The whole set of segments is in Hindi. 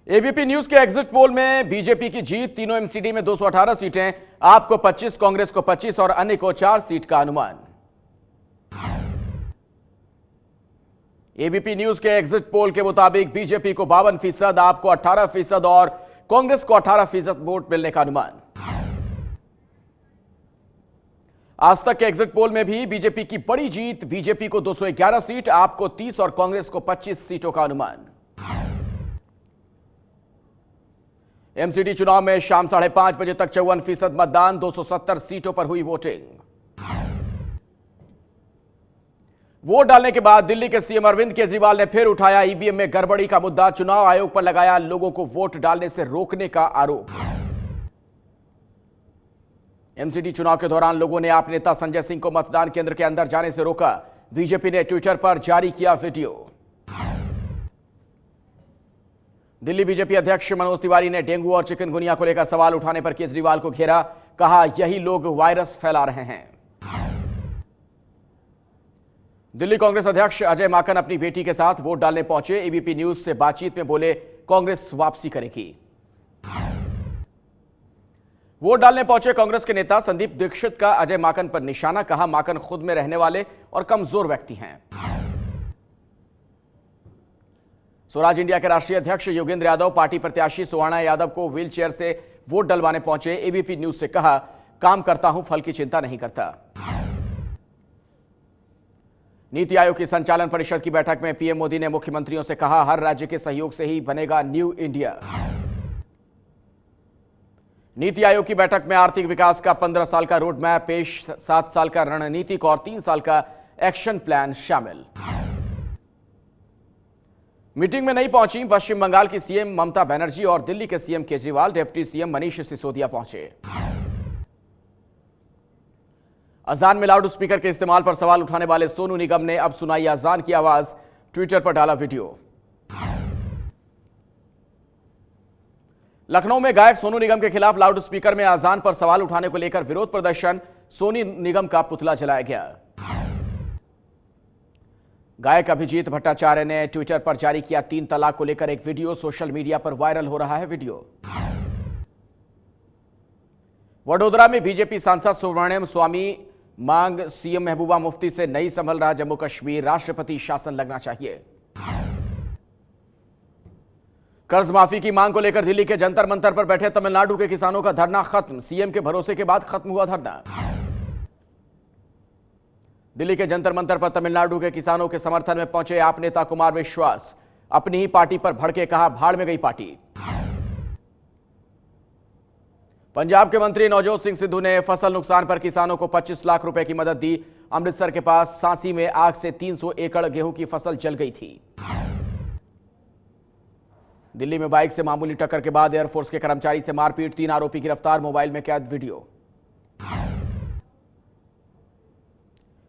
एबीपी न्यूज के एग्जिट पोल में बीजेपी की जीत, तीनों एमसीडी में 218 सीटें, आपको 25, कांग्रेस को 25 और अन्य को 4 सीट का अनुमान। एबीपी न्यूज के एग्जिट पोल के मुताबिक बीजेपी को 52%, आपको 18% और कांग्रेस को 18% वोट मिलने का अनुमान। आज तक के एग्जिट पोल में भी बीजेपी की बड़ी जीत, बीजेपी को 211 सीट, आपको 30 और कांग्रेस को 25 सीटों का अनुमान। एमसीडी चुनाव में शाम 5:30 बजे तक 54% मतदान, 270 सीटों पर हुई वोटिंग। वोट डालने के बाद दिल्ली के सीएम अरविंद केजरीवाल ने फिर उठाया ईवीएम में गड़बड़ी का मुद्दा, चुनाव आयोग पर लगाया लोगों को वोट डालने से रोकने का आरोप। एमसीडी चुनाव के दौरान लोगों ने आप नेता संजय सिंह को मतदान केंद्र के अंदर जाने से रोका, बीजेपी ने ट्विटर पर जारी किया वीडियो। दिल्ली बीजेपी अध्यक्ष मनोज तिवारी ने डेंगू और चिकनगुनिया को लेकर सवाल उठाने पर केजरीवाल को घेरा, कहा यही लोग वायरस फैला रहे हैं। दिल्ली कांग्रेस अध्यक्ष अजय माकन अपनी बेटी के साथ वोट डालने पहुंचे, एबीपी न्यूज से बातचीत में बोले कांग्रेस वापसी करेगी। वोट डालने पहुंचे कांग्रेस के नेता संदीप दीक्षित का अजय माकन पर निशाना, कहा माकन खुद में रहने वाले और कमजोर व्यक्ति हैं। स्वराज इंडिया के राष्ट्रीय अध्यक्ष योगेंद्र यादव पार्टी प्रत्याशी सुवर्णा यादव को व्हीलचेयर से वोट डलवाने पहुंचे, एबीपी न्यूज से कहा काम करता हूं, फल की चिंता नहीं करता। नीति आयोग की संचालन परिषद की बैठक में पीएम मोदी ने मुख्यमंत्रियों से कहा हर राज्य के सहयोग से ही बनेगा न्यू इंडिया। नीति आयोग की बैठक में आर्थिक विकास का 15 साल का रोड मैप पेश, 7 साल का रणनीतिक और 3 साल का एक्शन प्लान शामिल। मीटिंग में नहीं पहुंची पश्चिम बंगाल की सीएम ममता बनर्जी और दिल्ली के CM Kejriwal, deputy CM Manish Sisodia पहुंचे। अजान में लाउड स्पीकर के इस्तेमाल पर सवाल उठाने वाले सोनू निगम ने अब सुनाई अजान की आवाज, ट्विटर पर डाला वीडियो। लखनऊ में गायक सोनू निगम के खिलाफ लाउड स्पीकर में अजान पर सवाल उठाने को लेकर विरोध प्रदर्शन, सोनू निगम का पुतला जलाया गया। गायक अभिजीत भट्टाचार्य ने ट्विटर पर जारी किया 3 तलाक को लेकर एक वीडियो, सोशल मीडिया पर वायरल हो रहा है वीडियो। वडोदरा में बीजेपी सांसद सुब्रमण्यम स्वामी मांग, सीएम महबूबा मुफ्ती से नहीं संभल रहा जम्मू कश्मीर, राष्ट्रपति शासन लगना चाहिए। कर्ज माफी की मांग को लेकर दिल्ली के जंतर मंतर पर बैठे तमिलनाडु के किसानों का धरना खत्म, सीएम के भरोसे के बाद खत्म हुआ धरना। दिल्ली के जंतर मंतर पर तमिलनाडु के किसानों के समर्थन में पहुंचे आप नेता कुमार विश्वास, अपनी ही पार्टी पर भड़के, कहा भाड़ में गई पार्टी। पंजाब के मंत्री नवजोत सिंह सिद्धू ने फसल नुकसान पर किसानों को 25 लाख रुपए की मदद दी, अमृतसर के पास सांसी में आग से 300 एकड़ गेहूं की फसल जल गई थी। दिल्ली में बाइक से मामूली टक्कर के बाद एयरफोर्स के कर्मचारी से मारपीट, 3 आरोपी गिरफ्तार, मोबाइल में कैद वीडियो।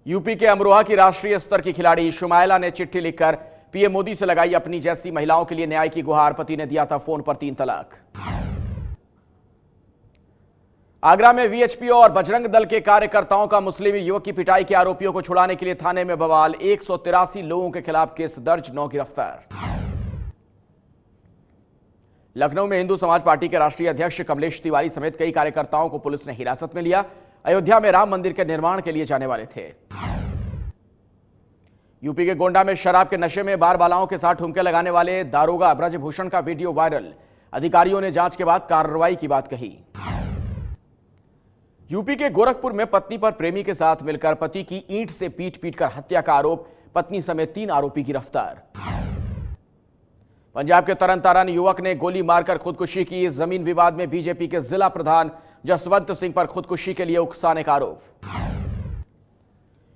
यूपी के अमरोहा की राष्ट्रीय स्तर की खिलाड़ी शुमाइला ने चिट्ठी लिखकर पीएम मोदी से लगाई अपनी जैसी महिलाओं के लिए न्याय की गुहार, पति ने दिया था फोन पर 3 तलाक। आगरा में वीएचपी और बजरंग दल के कार्यकर्ताओं का मुस्लिम युवक की पिटाई के आरोपियों को छुड़ाने के लिए थाने में बवाल, 183 लोगों के खिलाफ केस दर्ज, 9 गिरफ्तार। लखनऊ में हिंदू समाज पार्टी के राष्ट्रीय अध्यक्ष कमलेश तिवारी समेत कई कार्यकर्ताओं को पुलिस ने हिरासत में लिया, अयोध्या में राम मंदिर के निर्माण के लिए जाने वाले थे। यूपी के गोंडा में शराब के नशे में बार बालाओं के साथ ठुमके लगाने वाले दारोगा ब्रजभूषण का वीडियो वायरल, अधिकारियों ने जांच के बाद कार्रवाई की बात कही। यूपी के गोरखपुर में पत्नी पर प्रेमी के साथ मिलकर पति की ईंट से पीट पीटकर हत्या का आरोप, पत्नी समेत 3 आरोपी गिरफ्तार। पंजाब के तरन तारन युवक ने गोली मारकर खुदकुशी की, जमीन विवाद में बीजेपी के जिला प्रधान जसवंत सिंह पर खुदकुशी के लिए उकसाने का आरोप।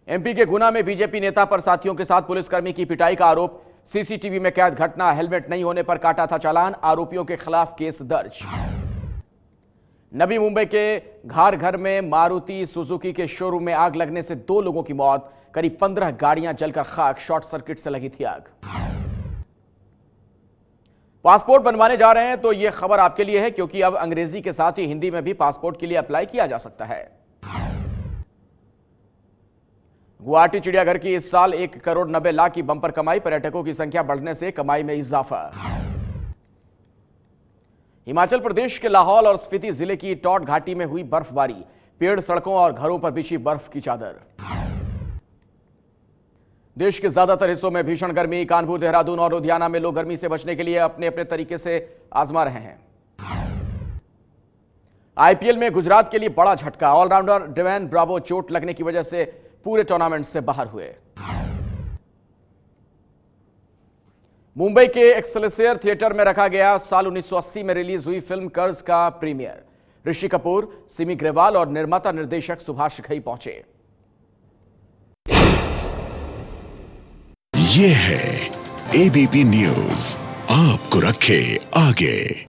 एमपी के गुना में बीजेपी नेता पर साथियों के साथ पुलिसकर्मी की पिटाई का आरोप, सीसीटीवी में कैद घटना, हेलमेट नहीं होने पर काटा था चालान, आरोपियों के खिलाफ केस दर्ज। नवी मुंबई के घर में मारुति सुजुकी के शोरूम में आग लगने से 2 लोगों की मौत, करीब 15 गाड़ियां जलकर खाक, शॉर्ट सर्किट से लगी थी आग। पासपोर्ट बनवाने जा रहे हैं तो यह खबर आपके लिए है, क्योंकि अब अंग्रेजी के साथ ही हिंदी में भी पासपोर्ट के लिए अप्लाई किया जा सकता है। गुवाहाटी चिड़ियाघर की इस साल 1 करोड़ 90 लाख की बंपर कमाई, पर्यटकों की संख्या बढ़ने से कमाई में इजाफा। हिमाचल प्रदेश के लाहौल और स्पीति जिले की टॉट घाटी में हुई बर्फबारी, पेड़, सड़कों और घरों पर बिछी बर्फ की चादर। देश के ज्यादातर हिस्सों में भीषण गर्मी, कानपुर, देहरादून और लुधियाना में लोग गर्मी से बचने के लिए अपने अपने तरीके से आजमा रहे हैं। आईपीएल में गुजरात के लिए बड़ा झटका, ऑलराउंडर डेवेन ब्रावो चोट लगने की वजह से पूरे टूर्नामेंट से बाहर हुए। मुंबई के एक्सेलेसियर थिएटर में रखा गया साल 1980 में रिलीज हुई फिल्म कर्ज का प्रीमियर। ऋषि कपूर, सिमी ग्रेवाल और निर्माता निर्देशक सुभाष घई पहुंचे। ये है एबीपी न्यूज, आपको रखे आगे।